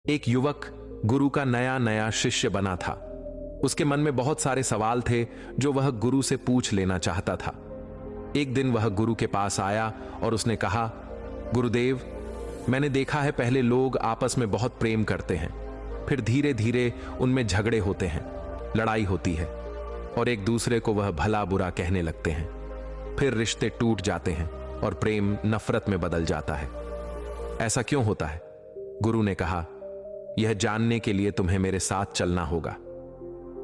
एक युवक गुरु का नया नया शिष्य बना था। उसके मन में बहुत सारे सवाल थे जो वह गुरु से पूछ लेना चाहता था। एक दिन वह गुरु के पास आया और उसने कहा, गुरुदेव, मैंने देखा है पहले लोग आपस में बहुत प्रेम करते हैं, फिर धीरे धीरे उनमें झगड़े होते हैं, लड़ाई होती है और एक दूसरे को वह भला बुरा कहने लगते हैं। फिर रिश्ते टूट जाते हैं और प्रेम नफरत में बदल जाता है। ऐसा क्यों होता है? गुरु ने कहा, यह जानने के लिए तुम्हें मेरे साथ चलना होगा।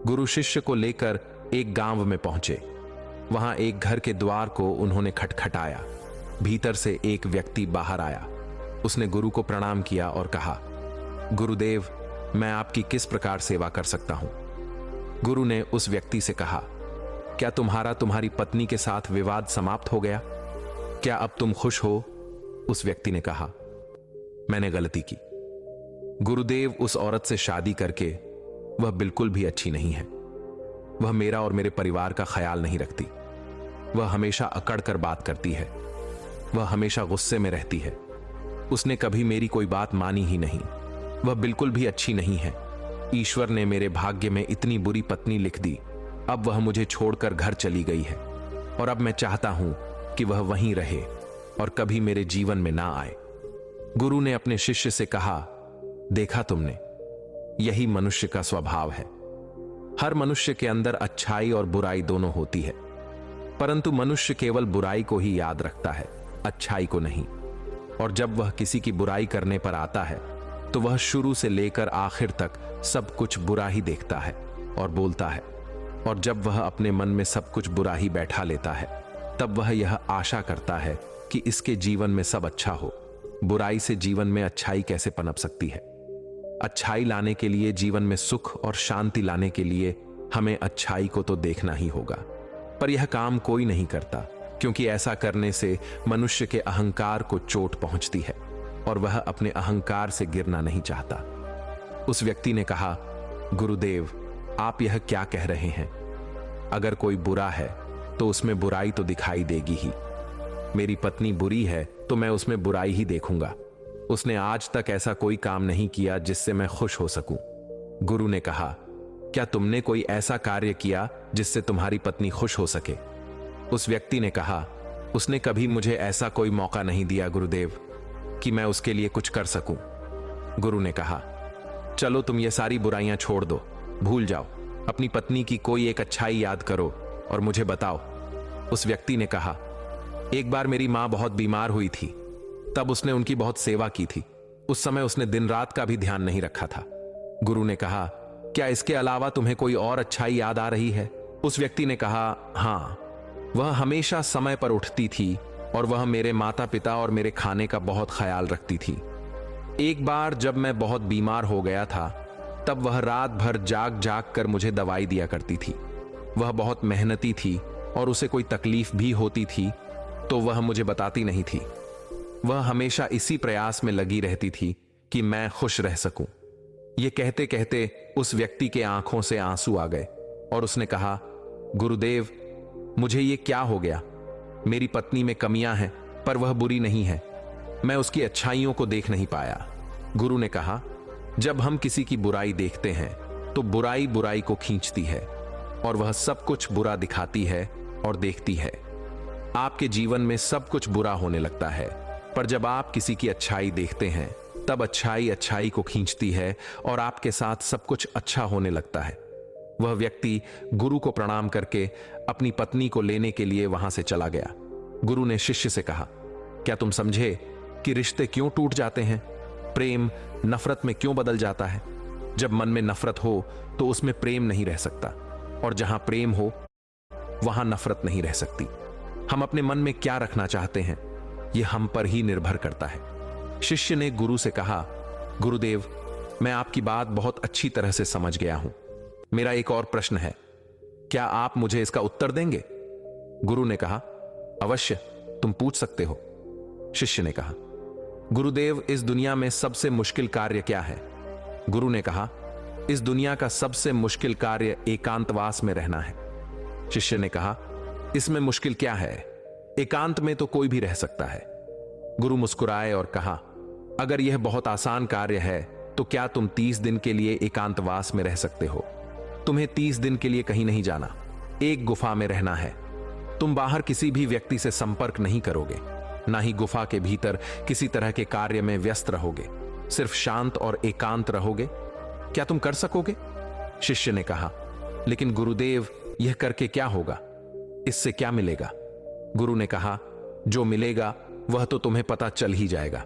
गुरु शिष्य को लेकर एक गांव में पहुंचे। वहां एक घर के द्वार को उन्होंने खटखटाया। भीतर से एक व्यक्ति बाहर आया। उसने गुरु को प्रणाम किया और कहा, गुरुदेव, मैं आपकी किस प्रकार सेवा कर सकता हूं? गुरु ने उस व्यक्ति से कहा, क्या तुम्हारी पत्नी के साथ विवाद समाप्त हो गया? क्या अब तुम खुश हो? उस व्यक्ति ने कहा, मैंने गलती की। गुरुदेव, उस औरत से शादी करके वह बिल्कुल भी अच्छी नहीं है। वह मेरा और मेरे परिवार का ख्याल नहीं रखती। वह हमेशा अकड़ कर बात करती है। वह हमेशा गुस्से में रहती है। उसने कभी मेरी कोई बात मानी ही नहीं। वह बिल्कुल भी अच्छी नहीं है। ईश्वर ने मेरे भाग्य में इतनी बुरी पत्नी लिख दी। अब वह मुझे छोड़कर घर चली गई है और अब मैं चाहता हूं कि वह वहीं रहे और कभी मेरे जीवन में ना आए। गुरु ने अपने शिष्य से कहा, देखा तुमने, यही मनुष्य का स्वभाव है। हर मनुष्य के अंदर अच्छाई और बुराई दोनों होती है, परंतु मनुष्य केवल बुराई को ही याद रखता है, अच्छाई को नहीं। और जब वह किसी की बुराई करने पर आता है तो वह शुरू से लेकर आखिर तक सब कुछ बुरा ही देखता है और बोलता है। और जब वह अपने मन में सब कुछ बुरा ही बैठा लेता है, तब वह यह आशा करता है कि इसके जीवन में सब अच्छा हो। बुराई से जीवन में अच्छाई कैसे पनप सकती है? अच्छाई लाने के लिए, जीवन में सुख और शांति लाने के लिए हमें अच्छाई को तो देखना ही होगा। पर यह काम कोई नहीं करता, क्योंकि ऐसा करने से मनुष्य के अहंकार को चोट पहुंचती है और वह अपने अहंकार से गिरना नहीं चाहता। उस व्यक्ति ने कहा, गुरुदेव, आप यह क्या कह रहे हैं? अगर कोई बुरा है तो उसमें बुराई तो दिखाई देगी ही। मेरी पत्नी बुरी है तो मैं उसमें बुराई ही देखूंगा। उसने आज तक ऐसा कोई काम नहीं किया जिससे मैं खुश हो सकूं। गुरु ने कहा, क्या तुमने कोई ऐसा कार्य किया जिससे तुम्हारी पत्नी खुश हो सके? उस व्यक्ति ने कहा, उसने कभी मुझे ऐसा कोई मौका नहीं दिया गुरुदेव कि मैं उसके लिए कुछ कर सकूं। गुरु ने कहा, चलो तुम ये सारी बुराइयां छोड़ दो, भूल जाओ। अपनी पत्नी की कोई एक अच्छाई याद करो और मुझे बताओ। उस व्यक्ति ने कहा, एक बार मेरी मां बहुत बीमार हुई थी, तब उसने उनकी बहुत सेवा की थी। उस समय उसने दिन रात का भी ध्यान नहीं रखा था। गुरु ने कहा, क्या इसके अलावा तुम्हें कोई और अच्छाई याद आ रही है? उस व्यक्ति ने कहा, हाँ, वह हमेशा समय पर उठती थी और वह मेरे माता पिता और मेरे खाने का बहुत ख्याल रखती थी। एक बार जब मैं बहुत बीमार हो गया था, तब वह रात भर जाग जाग कर मुझे दवाई दिया करती थी। वह बहुत मेहनती थी और उसे कोई तकलीफ भी होती थी तो वह मुझे बताती नहीं थी। वह हमेशा इसी प्रयास में लगी रहती थी कि मैं खुश रह सकूं। यह कहते कहते उस व्यक्ति के आंखों से आंसू आ गए और उसने कहा, गुरुदेव, मुझे ये क्या हो गया? मेरी पत्नी में कमियां हैं पर वह बुरी नहीं है। मैं उसकी अच्छाइयों को देख नहीं पाया। गुरु ने कहा, जब हम किसी की बुराई देखते हैं तो बुराई बुराई को खींचती है और वह सब कुछ बुरा दिखाती है और देखती है। आपके जीवन में सब कुछ बुरा होने लगता है, पर जब आप किसी की अच्छाई देखते हैं तब अच्छाई अच्छाई को खींचती है और आपके साथ सब कुछ अच्छा होने लगता है। वह व्यक्ति गुरु को प्रणाम करके अपनी पत्नी को लेने के लिए वहां से चला गया। गुरु ने शिष्य से कहा, क्या तुम समझे कि रिश्ते क्यों टूट जाते हैं? प्रेम नफरत में क्यों बदल जाता है? जब मन में नफरत हो तो उसमें प्रेम नहीं रह सकता, और जहां प्रेम हो वहां नफरत नहीं रह सकती। हम अपने मन में क्या रखना चाहते हैं, यह हम पर ही निर्भर करता है। शिष्य ने गुरु से कहा, गुरुदेव, मैं आपकी बात बहुत अच्छी तरह से समझ गया हूं। मेरा एक और प्रश्न है, क्या आप मुझे इसका उत्तर देंगे? गुरु ने कहा, अवश्य, तुम पूछ सकते हो। शिष्य ने कहा, गुरुदेव, इस दुनिया में सबसे मुश्किल कार्य क्या है? गुरु ने कहा, इस दुनिया का सबसे मुश्किल कार्य एकांतवास में रहना है। शिष्य ने कहा, इसमें मुश्किल क्या है? एकांत में तो कोई भी रह सकता है। गुरु मुस्कुराए और कहा, अगर यह बहुत आसान कार्य है तो क्या तुम 30 दिन के लिए एकांतवास में रह सकते हो? तुम्हें 30 दिन के लिए कहीं नहीं जाना, एक गुफा में रहना है। तुम बाहर किसी भी व्यक्ति से संपर्क नहीं करोगे, ना ही गुफा के भीतर किसी तरह के कार्य में व्यस्त रहोगे, सिर्फ शांत और एकांत रहोगे। क्या तुम कर सकोगे? शिष्य ने कहा, लेकिन गुरुदेव, यह करके क्या होगा? इससे क्या मिलेगा? गुरु ने कहा, जो मिलेगा वह तो तुम्हें पता चल ही जाएगा।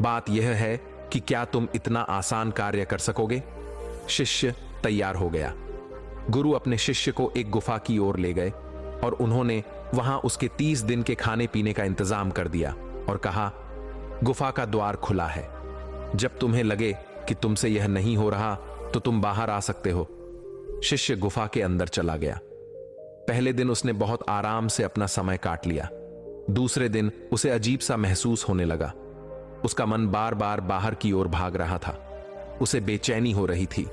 बात यह है कि क्या तुम इतना आसान कार्य कर सकोगे? शिष्य तैयार हो गया। गुरु अपने शिष्य को एक गुफा की ओर ले गए और उन्होंने वहां उसके 30 दिन के खाने पीने का इंतजाम कर दिया और कहा, गुफा का द्वार खुला है। जब तुम्हें लगे कि तुमसे यह नहीं हो रहा तो तुम बाहर आ सकते हो। शिष्य गुफा के अंदर चला गया। पहले दिन उसने बहुत आराम से अपना समय काट लिया। दूसरे दिन उसे अजीब सा महसूस होने लगा। उसका मन बार बार बाहर की ओर भाग रहा था। उसे बेचैनी हो रही थी।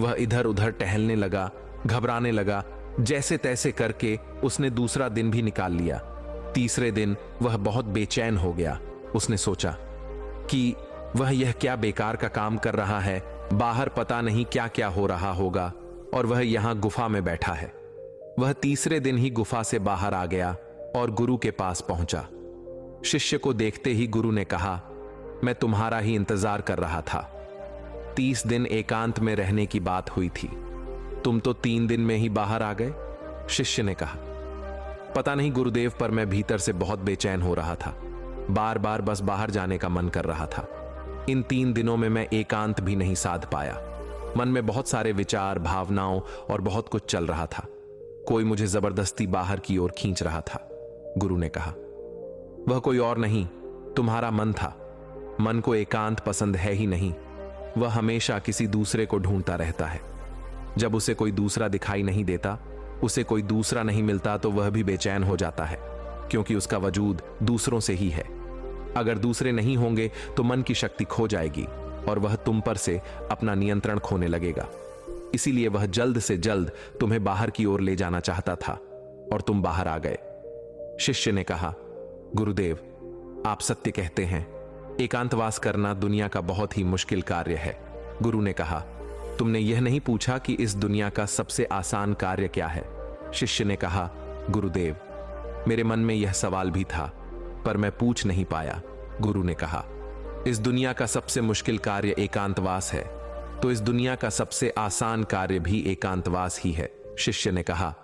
वह इधर उधर टहलने लगा, घबराने लगा। जैसे तैसे करके उसने दूसरा दिन भी निकाल लिया। तीसरे दिन वह बहुत बेचैन हो गया। उसने सोचा कि वह यह क्या बेकार का काम कर रहा है, बाहर पता नहीं क्या क्या हो रहा होगा और वह यहां गुफा में बैठा है। वह तीसरे दिन ही गुफा से बाहर आ गया और गुरु के पास पहुंचा। शिष्य को देखते ही गुरु ने कहा, मैं तुम्हारा ही इंतजार कर रहा था। 30 दिन एकांत में रहने की बात हुई थी, तुम तो 3 दिन में ही बाहर आ गए। शिष्य ने कहा, पता नहीं गुरुदेव, पर मैं भीतर से बहुत बेचैन हो रहा था। बार बार बस बाहर जाने का मन कर रहा था। इन 3 दिनों में मैं एकांत भी नहीं साध पाया। मन में बहुत सारे विचार, भावनाओं और बहुत कुछ चल रहा था। कोई मुझे जबरदस्ती बाहर की ओर खींच रहा था। गुरु ने कहा, वह कोई और नहीं, तुम्हारा मन था। मन को एकांत पसंद है ही नहीं। वह हमेशा किसी दूसरे को ढूंढता रहता है। जब उसे कोई दूसरा दिखाई नहीं देता, उसे कोई दूसरा नहीं मिलता, तो वह भी बेचैन हो जाता है, क्योंकि उसका वजूद दूसरों से ही है। अगर दूसरे नहीं होंगे तो मन की शक्ति खो जाएगी और वह तुम पर से अपना नियंत्रण खोने लगेगा। इसीलिए वह जल्द से जल्द तुम्हें बाहर की ओर ले जाना चाहता था और तुम बाहर आ गए। शिष्य ने कहा, गुरुदेव, आप सत्य कहते हैं। एकांतवास करना दुनिया का बहुत ही मुश्किल कार्य है। गुरु ने कहा, तुमने यह नहीं पूछा कि इस दुनिया का सबसे आसान कार्य क्या है? शिष्य ने कहा, गुरुदेव, मेरे मन में यह सवाल भी था, पर मैं पूछ नहीं पाया। गुरु ने कहा, इस दुनिया का सबसे मुश्किल कार्य एकांतवास है, तो इस दुनिया का सबसे आसान कार्य भी एकांतवास ही है। शिष्य ने कहा,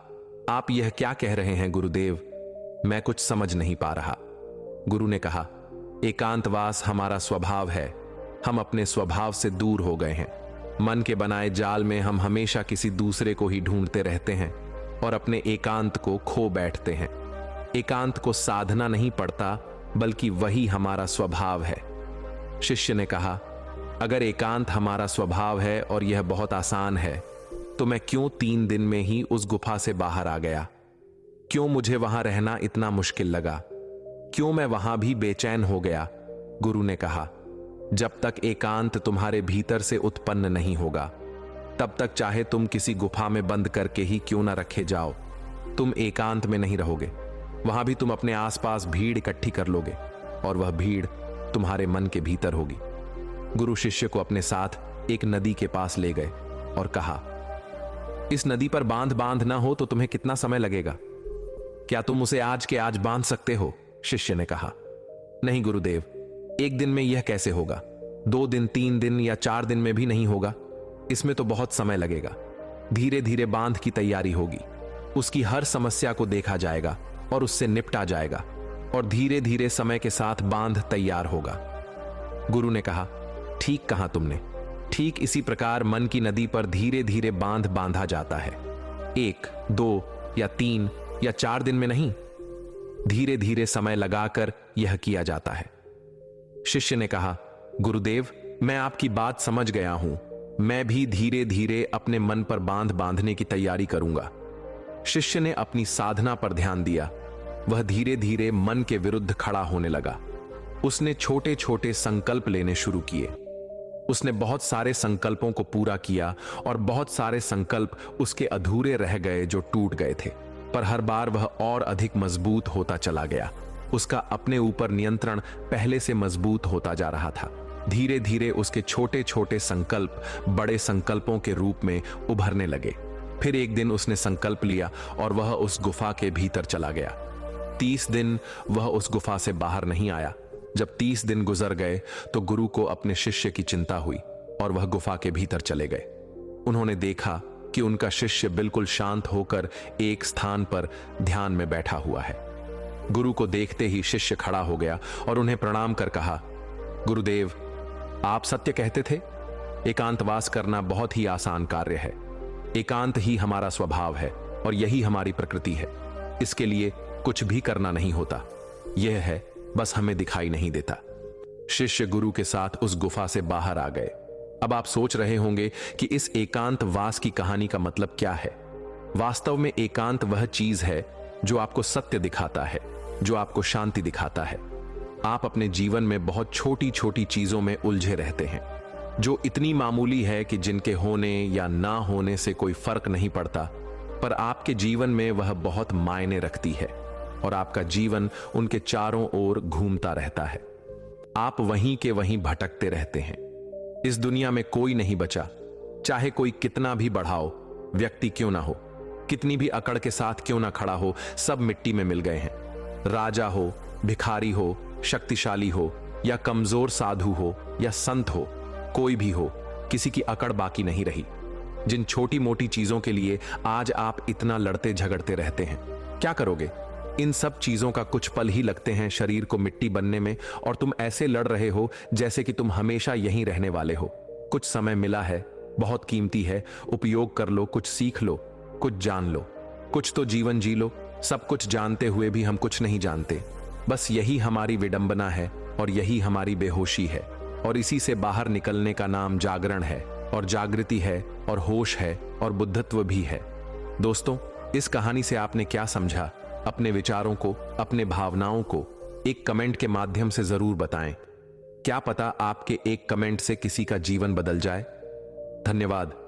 आप यह क्या कह रहे हैं गुरुदेव? मैं कुछ समझ नहीं पा रहा। गुरु ने कहा, एकांतवास हमारा स्वभाव है। हम अपने स्वभाव से दूर हो गए हैं। मन के बनाए जाल में हम हमेशा किसी दूसरे को ही ढूंढते रहते हैं और अपने एकांत को खो बैठते हैं। एकांत को साधना नहीं पड़ता, बल्कि वही हमारा स्वभाव है। शिष्य ने कहा, अगर एकांत हमारा स्वभाव है और यह बहुत आसान है, तो मैं क्यों 3 दिन में ही उस गुफा से बाहर आ गया? क्यों मुझे वहां रहना इतना मुश्किल लगा? क्यों मैं वहां भी बेचैन हो गया? गुरु ने कहा, जब तक एकांत तुम्हारे भीतर से उत्पन्न नहीं होगा, तब तक चाहे तुम किसी गुफा में बंद करके ही क्यों ना रखे जाओ, तुम एकांत में नहीं रहोगे। वहां भी तुम अपने आसपास भीड़ इकट्ठी कर लोगे और वह भीड़ तुम्हारे मन के भीतर होगी। गुरु शिष्य को अपने साथ एक नदी के पास ले गए और कहा, इस नदी पर बांध ना हो तो तुम्हें कितना समय लगेगा? क्या तुम उसे आज के आज बांध सकते हो? शिष्य ने कहा, नहीं गुरुदेव, एक दिन में यह कैसे होगा? 2 दिन, 3 दिन या 4 दिन में भी नहीं होगा। इसमें तो बहुत समय लगेगा। धीरे धीरे बांध की तैयारी होगी। उसकी हर समस्या को देखा जाएगा और उससे निपटा जाएगा और धीरे धीरे समय के साथ बांध तैयार होगा। गुरु ने कहा, ठीक कहा तुमने। ठीक इसी प्रकार मन की नदी पर धीरे धीरे बांध बांधा जाता है। 1, 2 या 3 या 4 दिन में नहीं, धीरे धीरे समय लगाकर यह किया जाता है। शिष्य ने कहा, गुरुदेव, मैं आपकी बात समझ गया हूं। मैं भी धीरे धीरे अपने मन पर बांध बांधने की तैयारी करूंगा। शिष्य ने अपनी साधना पर ध्यान दिया। वह धीरे धीरे मन के विरुद्ध खड़ा होने लगा। उसने छोटे छोटे संकल्प लेने शुरू किए। उसने बहुत सारे संकल्पों को पूरा किया और बहुत सारे संकल्प उसके अधूरे रह गए जो टूट गए थे, पर हर बार वह और अधिक मजबूत होता चला गया। उसका अपने ऊपर नियंत्रण पहले से मजबूत होता जा रहा था। धीरे धीरे उसके छोटे छोटे संकल्प बड़े संकल्पों के रूप में उभरने लगे। फिर एक दिन उसने संकल्प लिया और वह उस गुफा के भीतर चला गया। 30 दिन वह उस गुफा से बाहर नहीं आया। जब 30 दिन गुजर गए तो गुरु को अपने शिष्य की चिंता हुई और वह गुफा के भीतर चले गए। उन्होंने देखा कि उनका शिष्य बिल्कुल शांत होकर एक स्थान पर ध्यान में बैठा हुआ है। गुरु को देखते ही शिष्य खड़ा हो गया और उन्हें प्रणाम कर कहा, गुरुदेव, आप सत्य कहते थे। एकांतवास करना बहुत ही आसान कार्य है। एकांत ही हमारा स्वभाव है और यही हमारी प्रकृति है। इसके लिए कुछ भी करना नहीं होता। यह है, बस हमें दिखाई नहीं देता। शिष्य गुरु के साथ उस गुफा से बाहर आ गए। अब आप सोच रहे होंगे कि इस एकांतवास की कहानी का मतलब क्या है। वास्तव में एकांत वह चीज है जो आपको सत्य दिखाता है, जो आपको शांति दिखाता है। आप अपने जीवन में बहुत छोटी छोटी चीजों में उलझे रहते हैं, जो इतनी मामूली है कि जिनके होने या ना होने से कोई फर्क नहीं पड़ता, पर आपके जीवन में वह बहुत मायने रखती है और आपका जीवन उनके चारों ओर घूमता रहता है। आप वहीं के वहीं भटकते रहते हैं। इस दुनिया में कोई नहीं बचा, चाहे कोई कितना भी बढ़ाओ व्यक्ति क्यों ना हो, कितनी भी अकड़ के साथ क्यों ना खड़ा हो, सब मिट्टी में मिल गए हैं। राजा हो, भिखारी हो, शक्तिशाली हो या कमजोर साधु हो या संत हो, कोई भी हो, किसी की अकड़ बाकी नहीं रही। जिन छोटी मोटी चीजों के लिए आज आप इतना लड़ते झगड़ते रहते हैं, क्या करोगे? इन सब चीजों का कुछ पल ही लगते हैं शरीर को मिट्टी बनने में और तुम ऐसे लड़ रहे हो जैसे कि तुम हमेशा यहीं रहने वाले हो। कुछ समय मिला है, बहुत कीमती है, उपयोग कर लो, कुछ सीख लो, कुछ जान लो, कुछ तो जीवन जी लो। सब कुछ जानते हुए भी हम कुछ नहीं जानते। बस यही हमारी विडंबना है और यही हमारी बेहोशी है और इसी से बाहर निकलने का नाम जागरण है और जागृति है और होश है और बुद्धत्व भी है। दोस्तों, इस कहानी से आपने क्या समझा? अपने विचारों को, अपने भावनाओं को एक कमेंट के माध्यम से जरूर बताएं। क्या पता आपके एक कमेंट से किसी का जीवन बदल जाए। धन्यवाद।